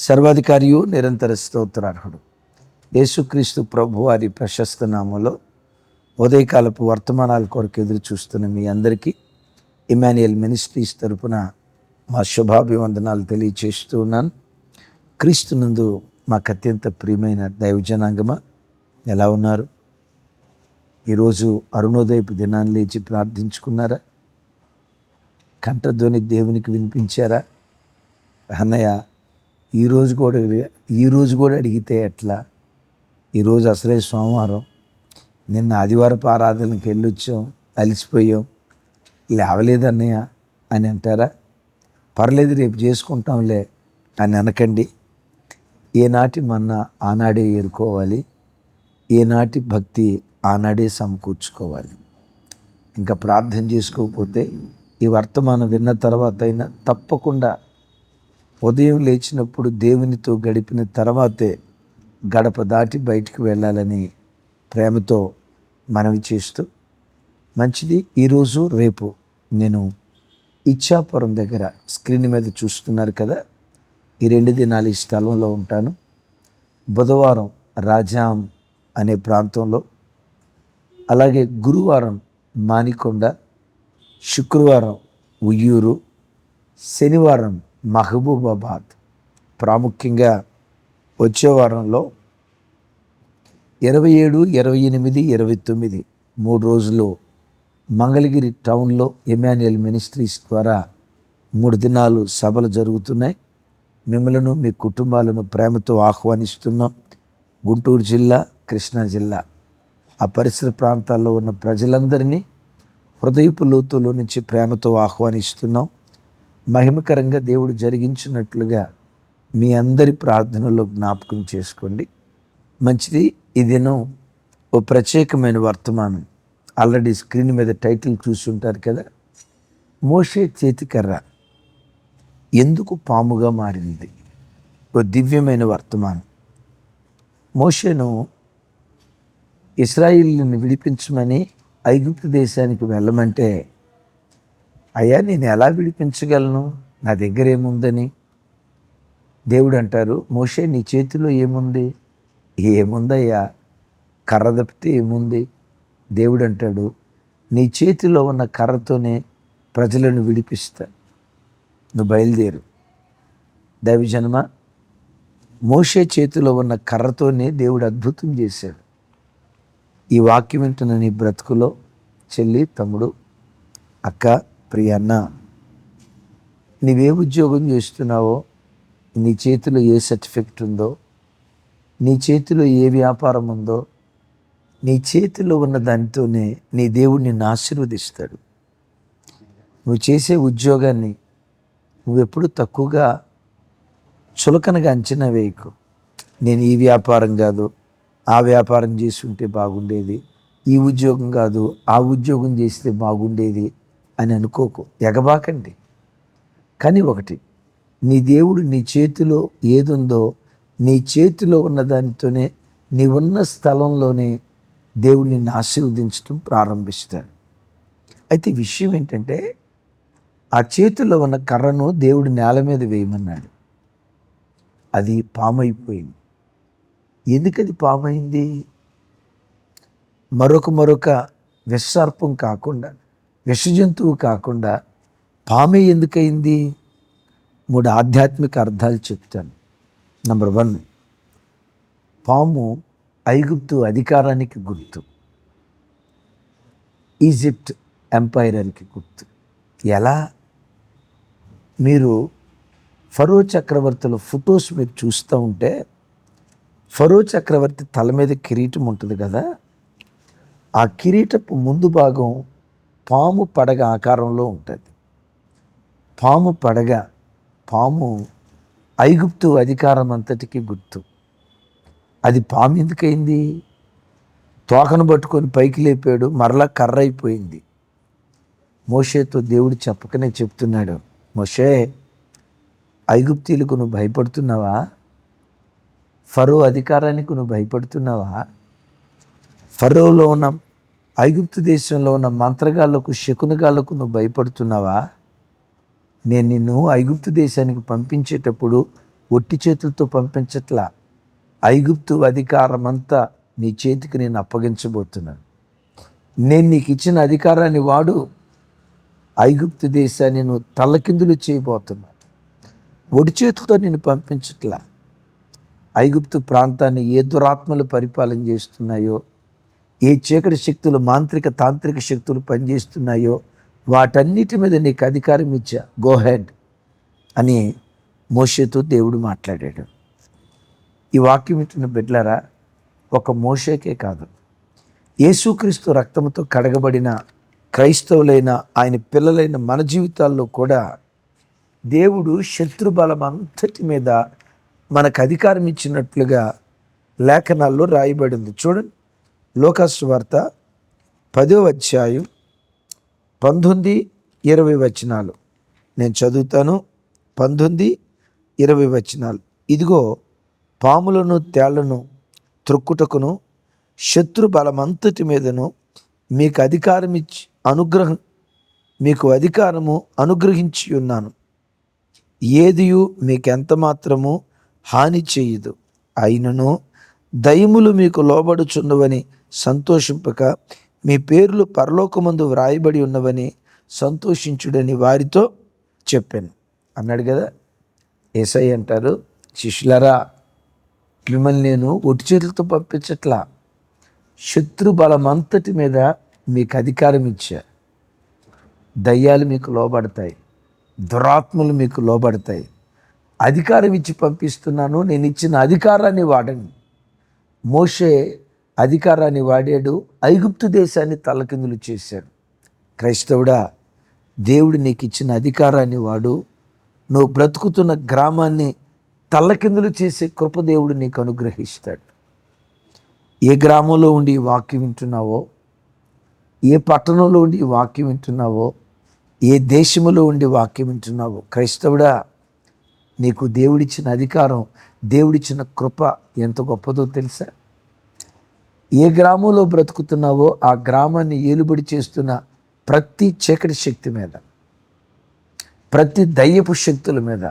సర్వాధికారియు నిరంతర స్తోత్రార్హుడు యేసుక్రీస్తు ప్రభు వారి ప్రశస్త నామంలో ఉదయకాలపు వర్తమానాల కొరకు ఎదురు చూస్తున్న మీ అందరికీ ఇమాన్యుయల్ మినిస్ట్రీస్ తరపున మా శుభాభివందనాలు తెలియచేస్తూ ఉన్నాను. క్రీస్తునందు మాకు అత్యంత ప్రియమైన దైవజనాంగమా, ఎలా ఉన్నారు? ఈరోజు అరుణోదయపు దినాన్ని లేచి ప్రార్థించుకున్నారా? కంఠధ్వని దేవునికి వినిపించారా? అన్నయ్య ఈరోజు కూడా అడిగితే ఎట్లా? ఈరోజు అసలే సోమవారం, నిన్న ఆదివారపు ఆరాధనకి వెళ్ళొచ్చాం, అలసిపోయాం, లేవలేదన్నయ్య అని అంటారా? పర్లేదు, రేపు చేసుకుంటాంలే అని అనకండి. ఏనాటి మన్నా ఆనాడే ఏరుకోవాలి, ఏనాటి భక్తి ఆనాడే సమకూర్చుకోవాలి. ఇంకా ప్రార్థన చేసుకోకపోతే ఈ వర్తమానం విన్న తర్వాత అయినా తప్పకుండా ఉదయం లేచినప్పుడు దేవునితో గడిపిన తర్వాతే గడప దాటి బయటికి వెళ్ళాలని ప్రేమతో మనవి చేస్తూ, మంచిది. ఈరోజు రేపు నేను ఇచ్చాపురం దగ్గర స్క్రీన్ మీద చూస్తున్నారు కదా, ఈ 2 దినాలు ఈ స్థలంలో ఉంటాను. బుధవారం రాజాం అనే ప్రాంతంలో, అలాగే గురువారం మానికొండ, శుక్రవారం ఉయ్యూరు, శనివారం మహబూబాబాద్. ప్రాముఖ్యంగా వచ్చే వారంలో 27, 28, 29 3 రోజులు మంగళగిరి టౌన్లో ఇమాన్యుయల్ మినిస్ట్రీస్ ద్వారా 3 దినాలు సభలు జరుగుతున్నాయి. మిమ్మలను మీ కుటుంబాలను ప్రేమతో ఆహ్వానిస్తున్నాం. గుంటూరు జిల్లా, కృష్ణా జిల్లా, ఆ పరిసర ప్రాంతాల్లో ఉన్న ప్రజలందరినీ హృదయపు లోతులో నుంచి ప్రేమతో ఆహ్వానిస్తున్నాం. మహిమకరంగా దేవుడు జరిగించినట్లుగా మీ అందరి ప్రార్థనలో జ్ఞాపకం చేసుకోండి. మంచిది. ఈ దినం ఓ ప్రత్యేకమైన వర్తమానం. ఆల్రెడీ స్క్రీన్ మీద టైటిల్ చూసి ఉంటారు కదా, మోషే చేతికర్ర ఎందుకు పాముగా మారింది. ఓ దివ్యమైన వర్తమానం. మోషేను ఇశ్రాయేలుని విడిపించమని ఐగుప్తు దేశానికి వెళ్ళమంటే, అయ్యా నేను ఎలా విడిపించగలను, నా దగ్గర ఏముందని. దేవుడు అంటారు, మోషే నీ చేతిలో ఏముంది? ఏముందయ్యా, కర్ర తప్పితే ఏముంది? దేవుడు అంటాడు, నీ చేతిలో ఉన్న కర్రతోనే ప్రజలను విడిపిస్తా, నువ్వు బయలుదేరు. దైవజనమా, మోషే చేతిలో ఉన్న కర్రతోనే దేవుడు అద్భుతం చేశాడు. ఈ వాక్యం వింటున్న నీ బ్రతుకులో చెల్లి, తమ్ముడు, అక్క, ప్రియ అన్న, నీవే ఉద్యోగం చేస్తున్నావో, నీ చేతిలో ఏ సర్టిఫికెట్ ఉందో, నీ చేతిలో ఏ వ్యాపారం ఉందో, నీ చేతిలో ఉన్న దానితోనే నీ దేవుడు నిన్ను ఆశీర్వదిస్తాడు. నువ్వు చేసే ఉద్యోగాన్ని నువ్వెప్పుడు తక్కువగా చులకనగా అంచనా వేయకు. నేను ఈ వ్యాపారం కాదు, ఆ వ్యాపారం చేసి ఉంటే బాగుండేది, ఈ ఉద్యోగం కాదు, ఆ ఉద్యోగం చేస్తే బాగుండేది అని అనుకోకు, ఎగబాకండి. కానీ ఒకటి, నీ దేవుడు నీ చేతిలో ఏదుందో నీ చేతిలో ఉన్న దానితోనే, నీ ఉన్న స్థలంలోనే దేవుడు నిన్ను ఆశీర్వదించడం ప్రారంభిస్తాడు. అయితే విషయం ఏంటంటే, ఆ చేతిలో ఉన్న కర్రను దేవుడు నేల మీద వేయమన్నాడు. అది పామైపోయింది. ఎందుకది పామైంది? మరొక విషసర్పం కాకుండా, విషజంతువు కాకుండా పామే ఎందుకయింది? 3 ఆధ్యాత్మిక అర్థాలు చెప్తాను. నంబర్ 1, పాము ఐగుప్తు అధికారానికి గుర్తు, ఈజిప్ట్ ఎంపైర్కి గుర్తు. ఎలా? మీరు ఫరో చక్రవర్తుల ఫొటోస్ మీరు చూస్తూ ఉంటే, ఫరో చక్రవర్తి తల మీద కిరీటం ఉంటుంది కదా, ఆ కిరీటపు ముందు భాగం పాము పడగ ఆకారంలో ఉంటుంది. పాము ఐగుప్తు అధికారం అంతటికి గుర్తు. అది పాము ఎందుకైంది? తోకను పట్టుకొని పైకి లేపాడు, మరలా కర్ర అయిపోయింది. మోషేతో దేవుడు చెప్పకనే చెప్తున్నాడు, మోషే, ఐగుప్తీలకు నువ్వు భయపడుతున్నావా? ఫరో అధికారానికి నువ్వు భయపడుతున్నావా? ఫరోలో ఉన్న, ఐగుప్తు దేశంలో ఉన్న మంత్రగాళ్లకు, శకునగాళ్లకు నువ్వు భయపడుతున్నావా? నేను నిన్ను ఐగుప్తు దేశానికి పంపించేటప్పుడు ఒట్టి చేతులతో పంపించట్లా. ఐగుప్తు అధికారమంతా నీ చేతికి నేను అప్పగించబోతున్నాను. నేను నీకు ఇచ్చిన అధికారాన్ని వాడు. ఐగుప్తు దేశాన్ని నువ్వు తల్లకిందులు చేయబోతున్నాను. ఒడి చేతులతో నేను పంపించట్లా. ఐగుప్తు ప్రాంతాన్ని ఏ దురాత్మలు పరిపాలన చేస్తున్నాయో, ఏ చీకటి శక్తులు, మాంత్రిక తాంత్రిక శక్తులు పనిచేస్తున్నాయో వాటన్నిటి మీద నీకు అధికారం ఇచ్చా, గో హెడ్ అని మోషేతో దేవుడు మాట్లాడాడు. ఈ వాక్యం ఇచ్చిన బిడ్డలారా, ఒక మోషేకే కాదు, యేసుక్రీస్తు రక్తంతో కడగబడిన క్రైస్తవులైన ఆయన పిల్లలైన మన జీవితాల్లో కూడా దేవుడు శత్రుబలం అంతటి మీద మనకు అధికారం ఇచ్చినట్లుగా లేఖనాల్లో రాయబడింది. చూడండి, లోకాసు వార్త 10వ అధ్యాయం 19-20 వచనాలు నేను చదువుతాను. 19-20 వచనాలు. ఇదిగో, పాములను తేళ్లను త్రొక్కుటకును శత్రు బలమంతటి మీదను మీకు అధికారము అనుగ్రహించి ఉన్నాను. ఏదియు మీకెంత మాత్రము హాని చేయదు. అయినను దయ్యములు మీకు లోబడుచున్నవని సంతోషింపక మీ పేర్లు పరలోకమందు వ్రాయబడి ఉన్నవని సంతోషించుడని వారితో చెప్పాను అన్నాడు కదా. యేసయ్య అంటారు, శిష్యులారా, మిమ్మల్ని నేను ఒట్టి చేతులతో పంపించట్లా. శత్రు బలమంతటి మీద మీకు అధికారం ఇచ్చా. దయ్యాలు మీకు లోబడతాయి, దురాత్మలు మీకు లోబడతాయి. అధికారం ఇచ్చి పంపిస్తున్నాను. నేను ఇచ్చిన అధికారాన్ని వాడండి. మోషే అధికారాన్ని వాడాడు, ఐగుప్తు దేశాన్ని తలకిందులు చేశాడు. క్రైస్తవుడా, దేవుడు నీకు ఇచ్చిన అధికారాన్ని వాడు. నువ్వు బ్రతుకుతున్న గ్రామాన్ని తల్లకిందులు చేసే కృప దేవుడు నీకు అనుగ్రహిస్తాడు. ఏ గ్రామంలో ఉండి ఈ వాక్యం వింటున్నావో, ఏ పట్టణంలో ఉండి ఈ వాక్యం వింటున్నావో, ఏ దేశంలో ఉండి వాక్యం వింటున్నావో, క్రైస్తవుడా, నీకు దేవుడిచ్చిన అధికారం, దేవుడిచ్చిన కృప ఎంత గొప్పదో తెలుసా? ఏ గ్రామంలో బ్రతుకుతున్నావో ఆ గ్రామాన్ని ఏలుబడి చేస్తున్న ప్రతి చీకటి శక్తి మీద, ప్రతి దయ్యపు శక్తుల మీద,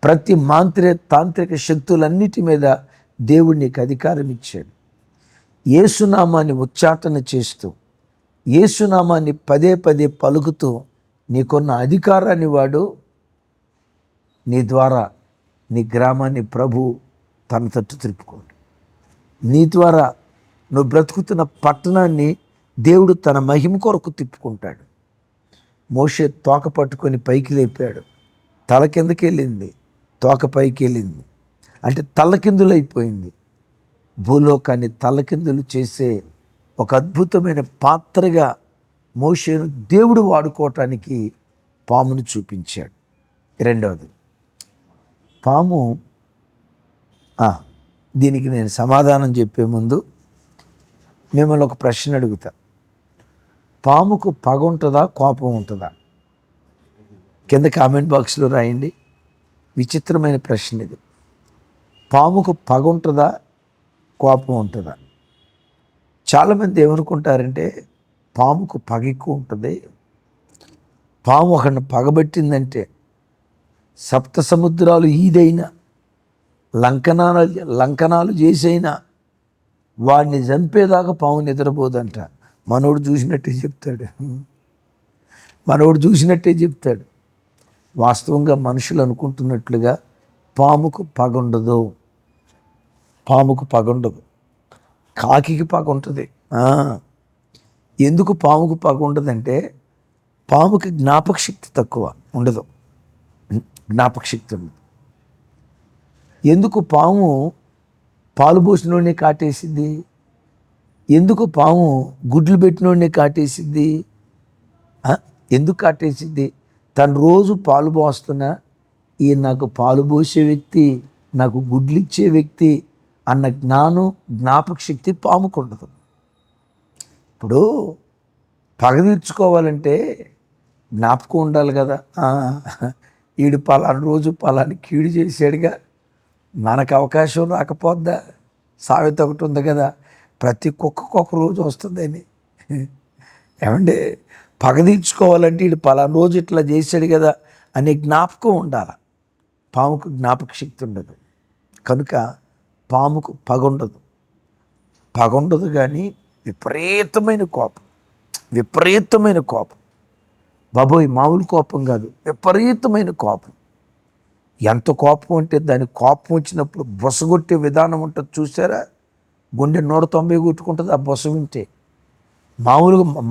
ప్రతి తాంత్రిక శక్తులన్నిటి మీద దేవుడు నీకు అధికారం ఇచ్చాడు. యేసునామాన్ని ఉచ్చాటన చేస్తూ, యేసునామాన్ని పదే పదే పలుకుతూ నీకున్న అధికారాన్ని వాడు నీ ద్వారా నీ గ్రామాన్ని ప్రభు తన తట్టు తిప్పుకోండి. నీ ద్వారా నువ్వు బ్రతుకుతున్న పట్టణాన్ని దేవుడు తన మహిమ కొరకు తిప్పుకుంటాడు. మోషే తోక పట్టుకొని పైకి లేపాడు. తల కిందకి వెళ్ళింది, తోక పైకి వెళ్ళింది. అంటే తల్లకిందులైపోయింది. భూలోకాన్ని తల్లకిందులు చేసే ఒక అద్భుతమైన పాత్రగా మోషేను దేవుడు వాడుకోవటానికి పామును చూపించాడు. రెండవది, పాము, దీనికి నేను సమాధానం చెప్పే ముందు మిమ్మల్ని ఒక ప్రశ్న అడుగుతా. పాముకు పగ ఉంటుందా, కోపం ఉంటుందా? కింద కామెంట్ బాక్స్లో రాయండి. విచిత్రమైన ప్రశ్న ఇది. పాముకు పగ ఉంటుందా, కోపం ఉంటుందా? చాలామంది ఏమనుకుంటారంటే పాముకు పగ ఎక్కువ ఉంటుంది. పాము ఒకరిని పగబట్టిందంటే సప్త సముద్రాలు ఈదైనా, లంకనాలు చేసైనా వాడిని చంపేదాకా పాము నిద్రపోదంట. మనోడు చూసినట్టే చెప్తాడు. వాస్తవంగా మనుషులు అనుకుంటున్నట్లుగా పాముకు పగ ఉండదు. పాముకు పగ ఉండదు, కాకికి పగ ఉంటుంది. ఎందుకు పాముకు పగ ఉండదంటే పాముకి జ్ఞాపక శక్తి తక్కువ, ఉండదు, జ్ఞాపక శక్తి ఉండదు. ఎందుకు పాము పాలు పోసినోడిని కాటేసింది? ఎందుకు పాము గుడ్లు పెట్టినోడిని కాటేసింది? ఎందుకు కాటేసింది? తను రోజు పాలు పోస్తున్నా, ఈయన నాకు పాలు పోసే వ్యక్తి, నాకు గుడ్లు ఇచ్చే వ్యక్తి అన్న జ్ఞాపక శక్తి పాముకు ఉండదు. ఇప్పుడు పగ తీర్చుకోవాలంటే జ్ఞాపకం ఉండాలి కదా. ఈడు పలానా రోజు పలాని కీడు చేసాడుగా, మనకు అవకాశం రాకపోద్దా? సామెత ఒకటి ఉంది కదా, ప్రతి కుక్కకు ఒక రోజు వస్తుందని. ఏమంటే పగ తీర్చుకోవాలంటే ఈడు పలానా రోజు ఇట్లా చేశాడు కదా అనే జ్ఞాపకం ఉండాలి. పాముకు జ్ఞాపక శక్తి ఉండదు. కనుక పాముకు పగుండదు. పగుండదు కానీ విపరీతమైన కోపం, విపరీతమైన కోపం. బాబోయ్, మామూలు కోపం కాదు, విపరీతమైన కోపం. ఎంత కోపం అంటే దాని కోపం వచ్చినప్పుడు బొసగొట్టే విధానం ఉంటుంది చూసారా? గుండె 190 కొట్టుకుంటుంది ఆ బొస వింటే.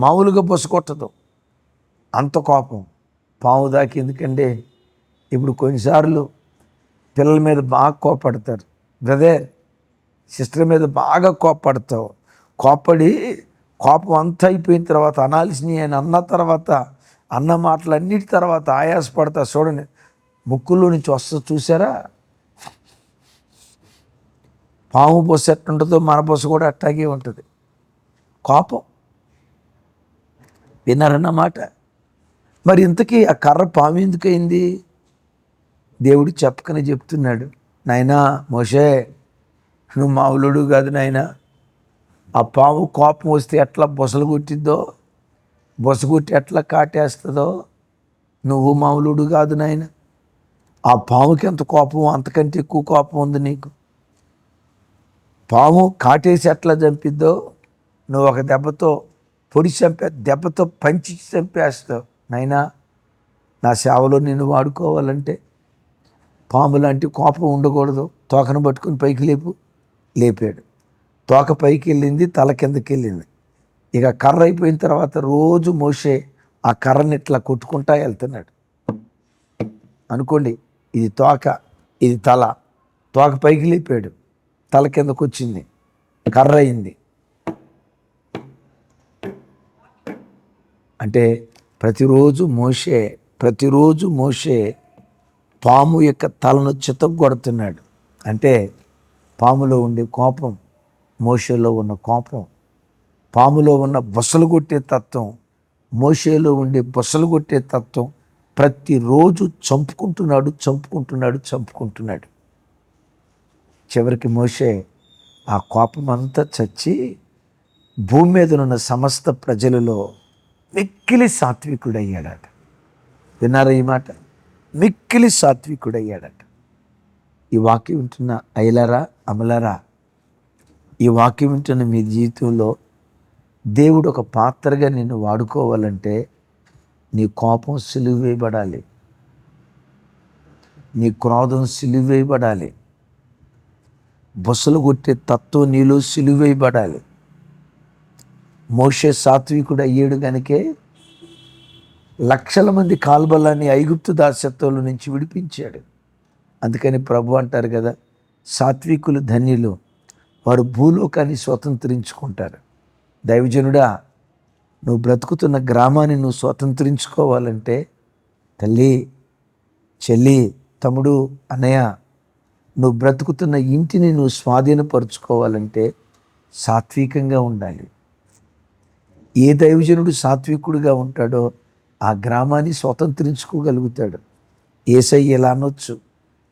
మామూలుగా బొస కొట్టదు, అంత కోపం. పాము దాకా ఎందుకంటే ఇప్పుడు కొన్నిసార్లు పిల్లల మీద బాగా కోపడతారు. బ్రదర్, సిస్టర్ మీద బాగా కోపడతావు. కోపం అంతా అయిపోయిన తర్వాత అనాల్సినవి ఆయన అన్న తర్వాత, అన్న మాటలన్నిటి తర్వాత ఆయాసపడతా చూడండి, ముక్కుల్లో నుంచి వస్తుంది చూసారా? పాము బొస్సు ఎట్టుంటుందో మన బొస్సు కూడా అట్టాగే ఉంటుంది. కోపం. విన్నారన్నమాట. మరి ఇంతకీ ఆ కర్ర పాము ఎందుకయింది? దేవుడు చెప్పకనే చెప్తున్నాడు, నాయనా మోషే, నువ్వు మామూలుడు కాదు నాయనా. ఆ పాము కోపం వస్తే ఎట్లా బొసలు కొట్టిద్దో, బొస కొట్టి ఎట్లా కాటేస్తుందో, నువ్వు మామూలుడు కాదు నాయన. ఆ పాముకి ఎంత కోపం, అంతకంటే ఎక్కువ కోపం ఉంది నీకు. పాము కాటేసి ఎట్లా చంపిద్దో, నువ్వు ఒక దెబ్బతో దెబ్బతో పంచి చంపేస్తావు. నాయనా, నా సేవలో నిన్ను వాడుకోవాలంటే పాము లాంటి కోపం ఉండకూడదు. తోకను పట్టుకుని పైకి లేపాడు. తోక పైకి వెళ్ళింది, తల కిందకి వెళ్ళింది. ఇక కర్ర అయిపోయిన తర్వాత రోజు మోషే ఆ కర్రని ఇట్లా కొట్టుకుంటా వెళ్తున్నాడు. అనుకోండి, ఇది తోక, ఇది తల. తోక పైకి లేపాడు, తల కిందకు వచ్చింది, కర్ర అయింది. అంటే ప్రతిరోజు మోషే పాము యొక్క తలను చితగ్గొడుతున్నాడు. అంటే పాములో ఉండే కోపం, మోషేలో ఉన్న కోపం, పాములో ఉన్న బొసలు కొట్టే తత్వం, మోషేలో ఉండే బొసలు కొట్టే తత్వం ప్రతిరోజు చంపుకుంటున్నాడు. చివరికి మోషే ఆ కోపం అంతా చచ్చి భూమి మీద ఉన్న సమస్త ప్రజలలో మిక్కిలి సాత్వికుడయ్యాడట. విన్నారా ఈ మాట? మిక్కిలి సాత్వికుడయ్యాడట. ఈ వాక్యం వింటున్న అయ్యలారా, అమలారా, ఈ వాక్యం వింటున్న మీ జీవితంలో దేవుడు ఒక పాత్రగా నిన్ను వాడుకోవాలంటే నీ కోపం సిలువేయబడాలి, నీ క్రోధం సిలువేయబడాలి, బొసలు కొట్టే తత్వం నీలో సిలువేయబడాలి. మోషే సాత్వికుడు అయ్యాడు కనుకే లక్షల మంది కాల్బలాన్ని ఐగుప్తు దాస్యత్వంలో నుంచి విడిపించాడు. అందుకని ప్రభు అంటారు కదా, సాత్వికులు ధన్యులు, వారు భూలోకాన్ని స్వతంత్రించుకుంటారు. దైవజనుడా, నువ్వు బ్రతుకుతున్న గ్రామాన్ని నువ్వు స్వతంత్రించుకోవాలంటే, తల్లి, చెల్లి, తమ్ముడు, అన్నయ్య, నువ్వు బ్రతుకుతున్న ఇంటిని నువ్వు స్వాధీనపరుచుకోవాలంటే సాత్వికంగా ఉండాలి. ఏ దైవజనుడు సాత్వికుడిగా ఉంటాడో ఆ గ్రామాన్ని స్వతంత్రించుకోగలుగుతాడు. యేసయ్య ఎలా అనొచ్చు,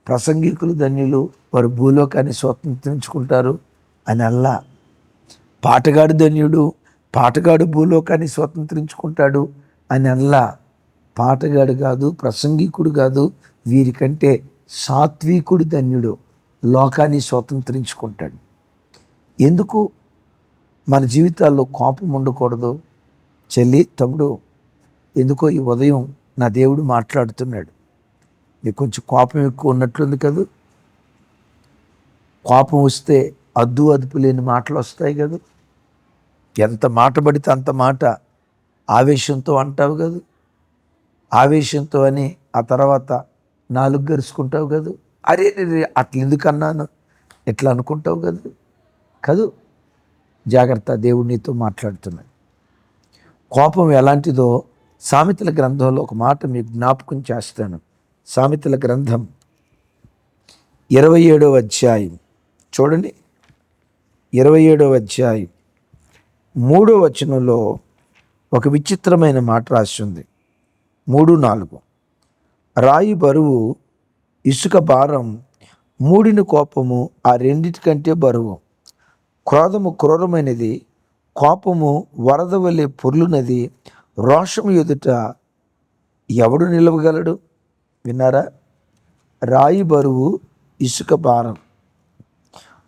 ప్రసంగికులు ధన్యులు, వారు భూలోకాన్ని స్వతంత్రించుకుంటారు అని అల్లా. పాటగాడు ధన్యుడు, పాటగాడు భూలోకాన్ని స్వతంత్రించుకుంటాడు అని అల్లా. పాటగాడు కాదు, ప్రసంగికుడు కాదు, వీరికంటే సాత్వికుడు ధన్యుడు, లోకాన్ని స్వతంత్రించుకుంటాడు. ఎందుకు మన జీవితాల్లో కోపం ఉండకూడదు? చెల్లి, తమ్ముడు, ఎందుకో ఈ ఉదయం నా దేవుడు మాట్లాడుతున్నాడు. నీకు కొంచెం కోపం ఎక్కువ ఉన్నట్లుంది కదా. కోపం వస్తే అదుపు లేని మాటలు వస్తాయి కదా. ఎంత మాట పడితే అంత మాట ఆవేశంతో అంటావు కదా. ఆవేశంతో అని ఆ తర్వాత నాలుగు గరుచుకుంటావు కదా. అరే అట్లా ఎందుకు అన్నాను ఎట్లా అనుకుంటావు కదా. కాదు, జాగ్రత్త, దేవుడు నీతో మాట్లాడుతున్నాడు. కోపం ఎలాంటిదో సామెతల గ్రంథంలో ఒక మాట మీకు జ్ఞాపకం చేస్తాను. సామెతల గ్రంథం 27వ అధ్యాయం చూడండి. 27వ అధ్యాయం 3వ వచనంలో ఒక విచిత్రమైన మాట రాసి ఉంది. 3-4 రాయి బరువు, ఇసుక భారం, మూడిన కోపము ఆ రెండిటికంటే బరువు. క్రోధము క్రూరమైనది, కోపము వరద వలె పొర్లునది, రోషము ఎదుట ఎవడు నిలవగలడు? విన్నారా? రాయి బరువు, ఇసుక భారం.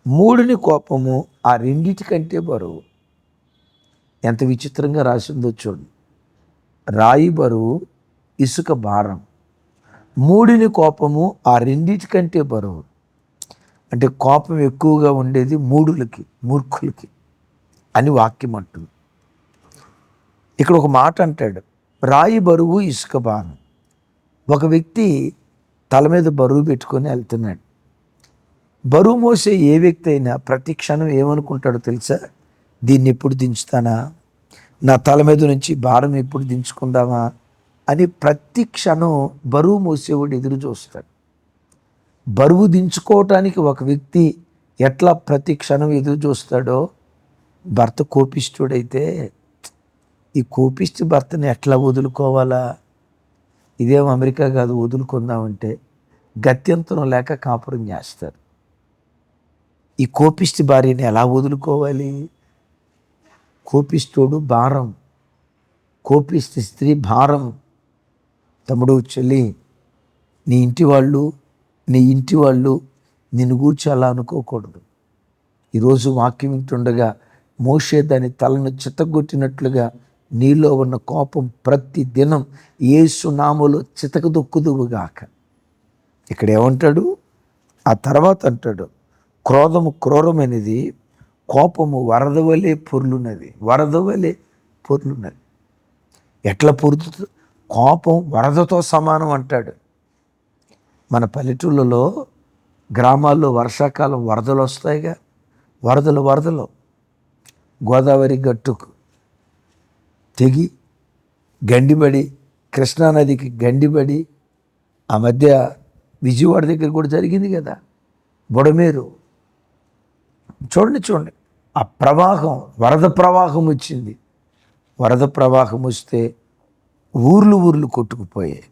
మూడుని కోపము ఆ రెండిటికంటే బరువు. ఎంత విచిత్రంగా రాసిందో చూడండి. రాయి బరువు, ఇసుక భారం. మూడిని కోపము ఆ రెండిటికంటే బరువు. అంటే కోపం ఎక్కువగా ఉండేది మూర్ఖులకి అని వాక్యం అంటుంది. ఇక్కడ ఒక మాట అంటాడు, రాయి బరువు, ఇసుక భారం. ఒక వ్యక్తి తల మీద బరువు పెట్టుకొని వెళ్తున్నాడు. బరువు మోసే ఏ వ్యక్తి అయినా ప్రతి క్షణం ఏమనుకుంటాడో తెలుసా? దీన్ని ఎప్పుడు దించుతానా, నా తల మీద నుంచి భారం ఎప్పుడు దించుకుందామా అని ప్రతి క్షణం బరువు మోసేవాడు ఎదురు చూస్తాడు. బరువు దించుకోవటానికి ఒక వ్యక్తి ఎట్లా ప్రతి క్షణం ఎదురు చూస్తాడో, భర్త కోపిష్ఠుడైతే ఈ కోపిష్టి భర్తని ఎట్లా వదులుకోవాలా, ఇదేం అమెరికా కాదు వదులుకుందామంటే గత్యంతరం లేక కాపురం చేస్తారు. ఈ కోపిష్టి భార్యని ఎలా వదులుకోవాలి? కోపిష్ఠుడు భారం, కోపిష్టి స్త్రీ భారం. తమ్ముడు, చెల్లి, నీ ఇంటి వాళ్ళు నిన్ను గూర్చి అలా అనుకోకూడదు. ఈరోజు వాక్యం వింటుండగా మోషే దాని తలను చితగొట్టినట్లుగా నీలో ఉన్న కోపం ప్రతి దినం యేసు నామములో చితకదొక్కుదువుగాక. ఇక్కడ ఏమంటాడు? ఆ తర్వాత అంటాడు, క్రోధము క్రూరమైనది, కోపము వరద వలె పొర్లున్నది. ఎట్లా పొరుతుంది? కోపం వరదతో సమానం అంటాడు. మన పల్లెటూళ్ళలో, గ్రామాల్లో వర్షాకాలం వరదలు వస్తాయిగా. వరదలు గోదావరి గట్టుకు తెగి గండిబడి, కృష్ణానదికి గండిబడి, ఆ మధ్య విజయవాడ దగ్గర కూడా జరిగింది కదా, బుడమేరు. చూడండి, ఆ ప్రవాహం, వరద ప్రవాహం వచ్చింది. వరద ప్రవాహం వస్తే ఊర్లు కొట్టుకుపోయాయి,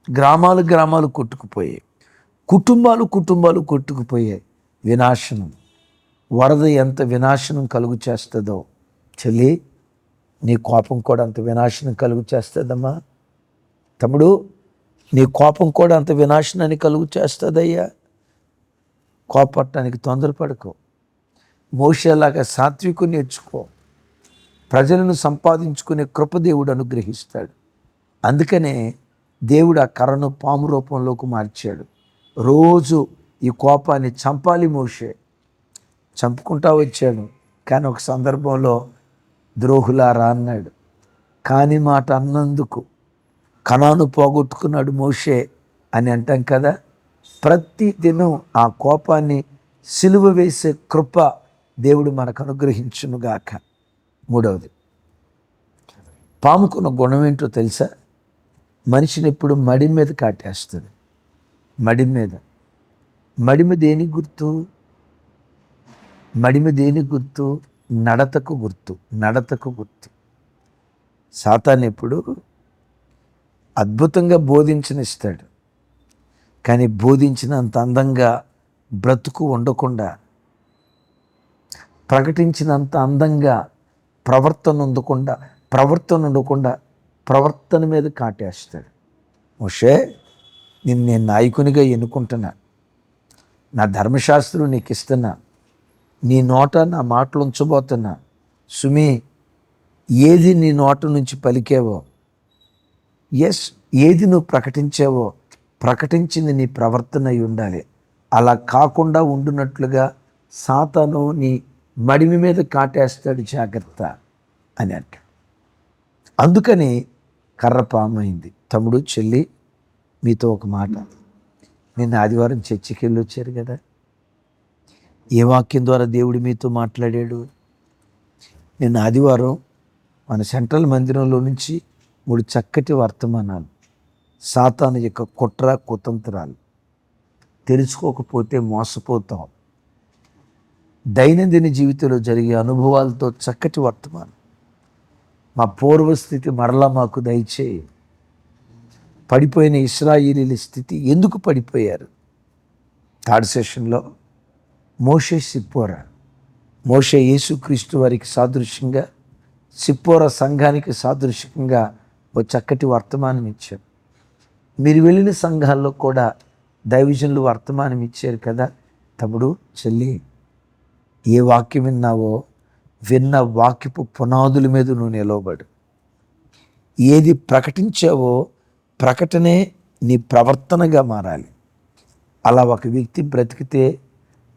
గ్రామాలు కొట్టుకుపోయాయి, కుటుంబాలు కొట్టుకుపోయాయి. వినాశనం. వరద ఎంత వినాశనం కలుగు చేస్తుందో చెల్లి, నీ కోపం కూడా అంత వినాశనం కలుగు చేస్తుందమ్మా. తమ్ముడు, నీ కోపం కూడా అంత వినాశనాన్ని కలుగు చేస్తుందయ్యా. కోపడటానికి తొందరపడుకో. మోషేలాగా సాత్వికు నేర్చుకో. ప్రజలను సంపాదించుకునే కృప దేవుడు అనుగ్రహిస్తాడు. అందుకనే దేవుడు ఆ కర్రను పాము రూపంలోకి మార్చాడు. రోజు ఈ కోపాన్ని చంపాలి మోషే. చంపుకుంటా వచ్చాడు. కానీ ఒక సందర్భంలో ద్రోహులారా అన్నాడు. కాని మాట అన్నందుకు కనాను పోగొట్టుకున్నాడు మోషే అని అంటాం కదా. ప్రతి దినం ఆ కోపాన్ని సిలువ వేసే కృప దేవుడు మనకు అనుగ్రహించునుగాక. మూడవది, పాముకున్న గుణం ఏంటో తెలుసా? మనిషిని ఎప్పుడు మడి మీద కాటేస్తుంది. మడిమ దేనికి గుర్తు? నడతకు గుర్తు. సాతాను ఎప్పుడు అద్భుతంగా బోధించనిస్తాడు, కానీ బోధించినంత అందంగా బ్రతుకు ఉండకుండా, ప్రకటించినంత అందంగా ప్రవర్తన ఉండకుండా ప్రవర్తన మీద కాటేస్తాడు. మోషే, నేను నాయకునిగా ఎన్నుకుంటున్నా, నా ధర్మశాస్త్రం నీకు ఇస్తున్నా, నీ నోట నా మాటలు ఉంచబోతున్నా. సుమి, ఏది నీ నోట నుంచి పలికేవో, ఏది నువ్వు ప్రకటించావో, ప్రకటించింది నీ ప్రవర్తన అయి ఉండాలి. అలా కాకుండా ఉండునట్లుగా సాతాను నీ మడిమి మీద కాటేస్తాడు, జాగ్రత్త అని అంటాడు. అందుకని కర్ర పామైంది. తమ్ముడు, చెల్లి, మీతో ఒక మాట. నిన్న ఆదివారం చర్చికి వెళ్ళి వచ్చారు కదా, ఏ వాక్యం ద్వారా దేవుడు మీతో మాట్లాడాడు? నిన్న ఆదివారం మన సెంట్రల్ మందిరంలో నుంచి 3 చక్కటి వర్తమానాలు, సాతాను యొక్క కుట్ర కుతంత్రాలు. తెలుసుకోకపోతే మోసపోతాం. దైనందిన జీవితంలో జరిగే అనుభవాలతో చక్కటి వర్తమానం. మా పూర్వస్థితి మరలా మాకు దయచేయి. పడిపోయిన ఇశ్రాయేలీల స్థితి ఎందుకు పడిపోయారు? థర్డ్ సెషన్లో మోషే యేసుక్రీస్తు వారికి సాదృశ్యంగా, సిప్పోరా సంఘానికి సాదృశ్యంగా ఒక చక్కటి వర్తమానం ఇచ్చారు. మీరు వెళ్ళిన సంఘాల్లో కూడా దైవజనులు వర్తమానం ఇచ్చారు కదా. తమ్ముడు, చెల్లి, ఏ వాక్యం విన్నావో విన్న వాక్యపు పునాదుల మీద నువ్వు నిలవబడు. ఏది ప్రకటించావో ప్రకటనే నీ ప్రవర్తనగా మారాలి. అలా ఒక వ్యక్తి బ్రతికితే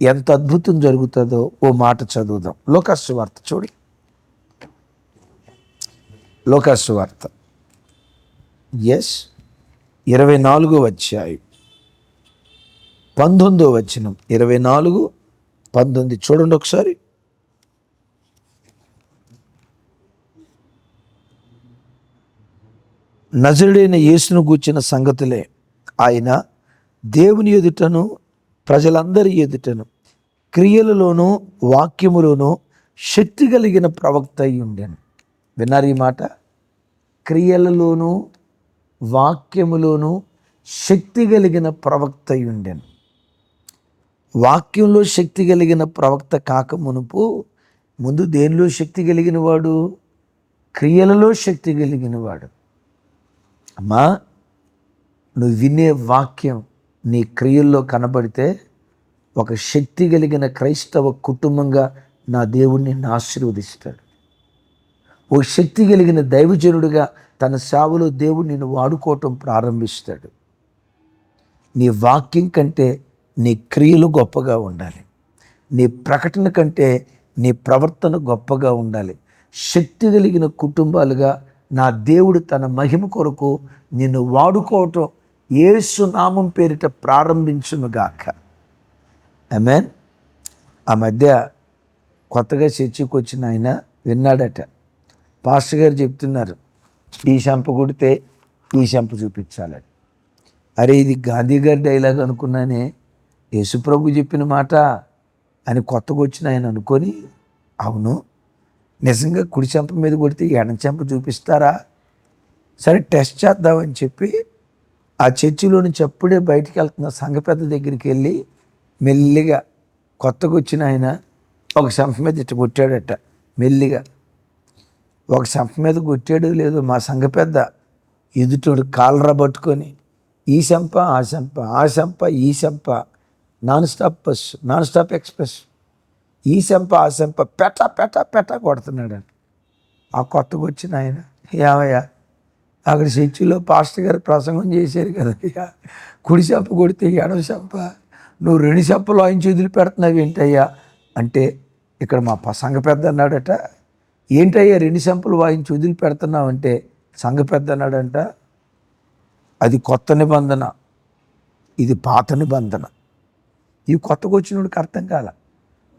ఎంత అద్భుతం జరుగుతుందో ఓ మాట చదువుదాం. లోకాసు వార్త చూడు. లోకాసు వార్త 24వ అధ్యాయం 19వ వచనం. 24:19 చూడండి ఒకసారి. నజరుడైన యేసును గూర్చిన సంగతులే ఆయన దేవుని ఎదుటను ప్రజలందరి ఎదుటను క్రియలలోనూ వాక్యములోనూ శక్తి కలిగిన ప్రవక్త అయి ఉండెను. విన్నారు ఈ మాట? క్రియలలోనూ వాక్యములోనూ శక్తి కలిగిన ప్రవక్త అయి ఉండెను. వాక్యంలో శక్తి కలిగిన ప్రవక్త కాక మునుపు ముందు దేనిలో శక్తి కలిగిన వాడు? క్రియలలో శక్తి కలిగిన వాడు. అమ్మా, నువ్వు వినే వాక్యం నీ క్రియల్లో కనబడితే ఒక శక్తి కలిగిన క్రైస్తవ కుటుంబంగా నా దేవుడు నిన్ను ఆశీర్వదిస్తాడు. ఓ శక్తి కలిగిన దైవజనుడిగా తన సేవలో దేవుడు నిన్ను వాడుకోవటం ప్రారంభిస్తాడు. నీ వాక్యం కంటే నీ క్రియలు గొప్పగా ఉండాలి. నీ ప్రకటన కంటే నీ ప్రవర్తన గొప్పగా ఉండాలి. శక్తి కలిగిన కుటుంబాలుగా నా దేవుడు తన మహిమ కొరకు నిన్ను వాడుకోవటం యేసు నామం పేరిట ప్రారంభించునుగాక. ఆమేన్. ఆ మధ్య కొత్తగా చర్చికి వచ్చిన ఆయన విన్నాడట. పాస్టర్ గారు చెప్తున్నారు, ఈ చెంప కొడితే ఈ చెంప చూపించాలని. అరే, ఇది గాంధీ గారి డైలాగ్ అనుకున్నానే, యేసుప్రభు చెప్పిన మాట అని కొత్తగా వచ్చిన ఆయన అనుకొని, అవును నిజంగా కుడి చెంప మీద కొడితే ఎడం చెంప చూపిస్తారా, సరే టెస్ట్ చేద్దామని చెప్పి ఆ చర్చిలో నుంచి అప్పుడే బయటికి వెళ్తున్న సంఘ పెద్ద దగ్గరికి వెళ్ళి మెల్లిగా కొత్తగా వచ్చిన ఆయన ఒక చెంప మీద ఇట్ట కొట్టాడట. మెల్లిగా ఒక చెంప మీద కొట్టాడు లేదు, మా సంఘ పెద్ద ఎదుటోడు కాలరా పట్టుకొని ఈ చెంప ఆ చెంప, ఆ చెంప ఈ చెంప, non stop bus, non stop express, ఈ చెంప ఆ చెంప పెట పెట పెట కొడుతున్నాడు. ఆ కొత్తగా వచ్చిన ఆయన, ఏమయ్యా అక్కడ చర్చిలో పాస్టర్ గారు ప్రసంగం చేశారు కదయ్యా, కుడి చెంప కొడితే ఎడవ చెంప, నువ్వు 2 చెంపలు వాయించి వదిలిపెడుతున్నావు ఏంటయ్యా అంటే, ఇక్కడ మా సంఘ పెద్ద అన్నాడట, ఏంటయ్యా 2 చెంపలు వాయించి వదిలిపెడుతున్నావు అంటే, సంఘ పెద్ద అన్నాడంట, అది కొత్త నిబంధన, ఇది పాత నిబంధన. ఈ కొత్తగా వచ్చినోడికి అర్థం కాల.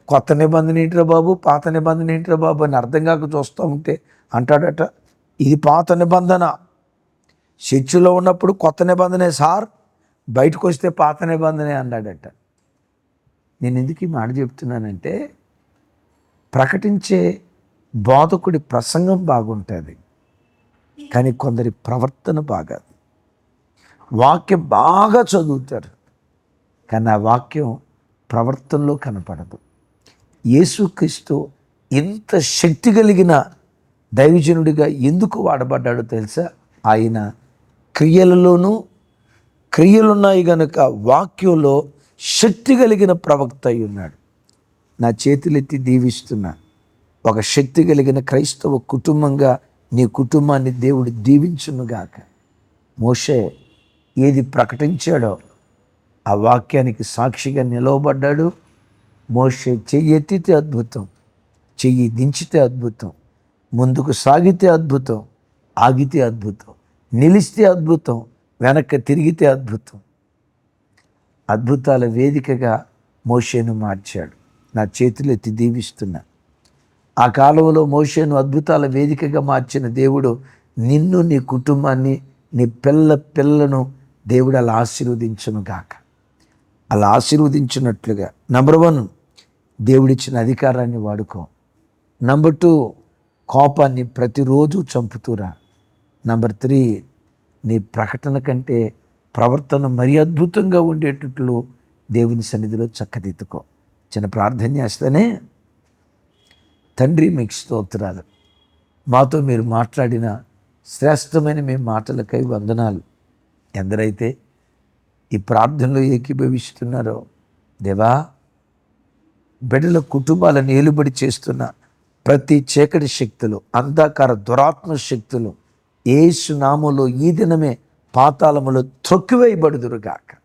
కొత్త నిబంధన ఏంటిరా బాబు, పాత నిబంధన ఏంటిరా బాబు అని అర్థం కాక చూస్తూ ఉంటే అంటాడట, ఇది పాత నిబంధన. చర్చిలో ఉన్నప్పుడు కొత్త నిబంధనే సార్, బయటకు వస్తే పాత నిబంధనే అన్నాడట. నేను ఎందుకు ఈ మాట చెప్తున్నానంటే, ప్రకటించే బోధకుడి ప్రసంగం బాగుంటుంది, కానీ కొందరి ప్రవర్తన బాగాదు. వాక్యం బాగా చదువుతారు, కానీ ఆ వాక్యం ప్రవర్తనలో కనపడదు. యేసుక్రీస్తు ఇంత శక్తి కలిగిన దైవజనుడిగా ఎందుకు వాడబడ్డాడో తెలుసా? ఆయన క్రియలున్నాయి గనుక వాక్యంలో శక్తి కలిగిన ప్రవక్త అయి ఉన్నాడు. నా చేతులెత్తి దీవిస్తున్నా, ఒక శక్తి కలిగిన క్రైస్తవ కుటుంబంగా నీ కుటుంబాన్ని దేవుడు దీవించునుగాక. మోషే ఏది ప్రకటించాడో ఆ వాక్యానికి సాక్షిగా నిలవబడ్డాడు. మోషే చెయ్యి ఎత్తితే అద్భుతం, చెయ్యి దించితే అద్భుతం, ముందుకు సాగితే అద్భుతం, ఆగితే అద్భుతం, నిలిస్తే అద్భుతం, వెనక్కి తిరిగితే అద్భుతం. అద్భుతాల వేదికగా మోషేను మార్చాడు. నా చేతులు ఎత్తి దీవిస్తున్నా. ఆ కాలంలో మోషేను అద్భుతాల వేదికగా మార్చిన దేవుడు నిన్ను, నీ కుటుంబాన్ని, నీ పిల్లను దేవుడు అలా ఆశీర్వదించును గాక. అలా ఆశీర్వదించినట్లుగా నంబర్ 1 దేవుడిచ్చిన అధికారాన్ని వాడుకో. నంబర్ 2 కోపాన్ని ప్రతిరోజు చంపుతూరా. నంబర్ 3 నీ ప్రకటన కంటే ప్రవర్తన మరీ అద్భుతంగా ఉండేటట్లు దేవుని సన్నిధిలో చక్కదిద్దుకో. చిన్న ప్రార్థన చేస్తేనే, తండ్రి మీకు స్తోత్రాలు, మాతో మీరు మాట్లాడిన శ్రేష్టమైన మీ మాటలకై వందనాలు. ఎందరైతే ఈ ప్రార్థనలో ఏకీభవిస్తున్నారో దేవా, బిడ్డల కుటుంబాలను ఏలుబడి చేస్తున్న ప్రతి చీకటి శక్తులు, అంధకార దురాత్మ శక్తులు యేసు నామములో ఈ దినమే పాతాళములో త్రొక్కివేయబడుదురుగాక.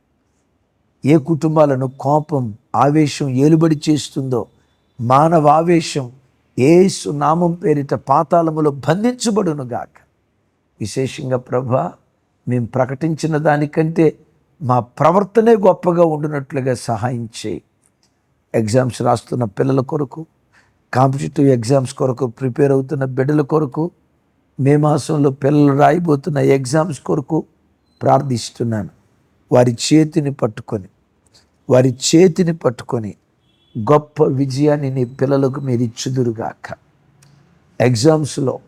ఏ కుటుంబాలను కోపం, ఆవేశం ఏలుబడి చేస్తుందో, మానవ ఆవేశం యేసు నామం పేరిట పాతాళములో బంధించబడునుగాక. విశేషంగా ప్రభా, మేము ప్రకటించిన దానికంటే మా ప్రవర్తనే గొప్పగా ఉండినట్లుగా సహాయం చేయి. ఎగ్జామ్స్ రాస్తున్న పిల్లల కొరకు, కాంపిటేటివ్ ఎగ్జామ్స్ కొరకు ప్రిపేర్ అవుతున్న బిడ్డల కొరకు, మే మాసంలో పిల్లలు రాయబోతున్న ఎగ్జామ్స్ కొరకు ప్రార్థిస్తున్నాను. వారి చేతిని పట్టుకొని గొప్ప విజయాన్ని నీ పిల్లలకు మీరు ఇచ్చుదురుగాక. ఎగ్జామ్స్లో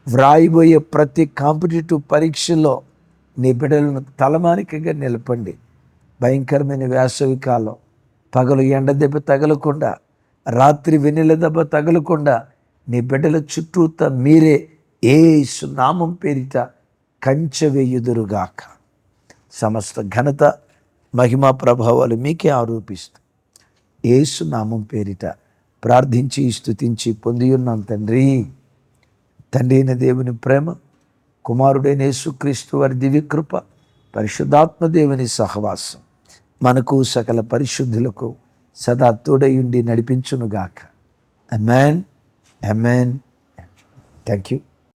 వ్రాయబోయే ప్రతి కాంపిటేటివ్ పరీక్షల్లో నీ బిడ్డలను తలమానికగా నిలపండి. భయంకరమైన వేసవి కాలం, పగలు ఎండ దెబ్బ తగలకుండా, రాత్రి వెన్నెల దెబ్బ తగలకుండా నీ బిడ్డల చుట్టూత మీరే యేసు నామం పేరిట కంచె వేయుదురుగాక. సమస్త ఘనత, మహిమా ప్రభావాలు మీకే ఆరోపిస్తూ యేసు నామం పేరిట ప్రార్థించి స్తుతించి పొందియున్నాం తండ్రి. తండ్రి అయిన దేవుని ప్రేమ, కుమారుడైన యేసుక్రీస్తు వారి దివ్యకృప, పరిశుద్ధాత్మ దేవుని సహవాసం మనకు సకల పరిశుద్ధులకు సదా తోడయుండి నడిపించునుగాక. ఆమేన్. ఆమేన్. Thank you.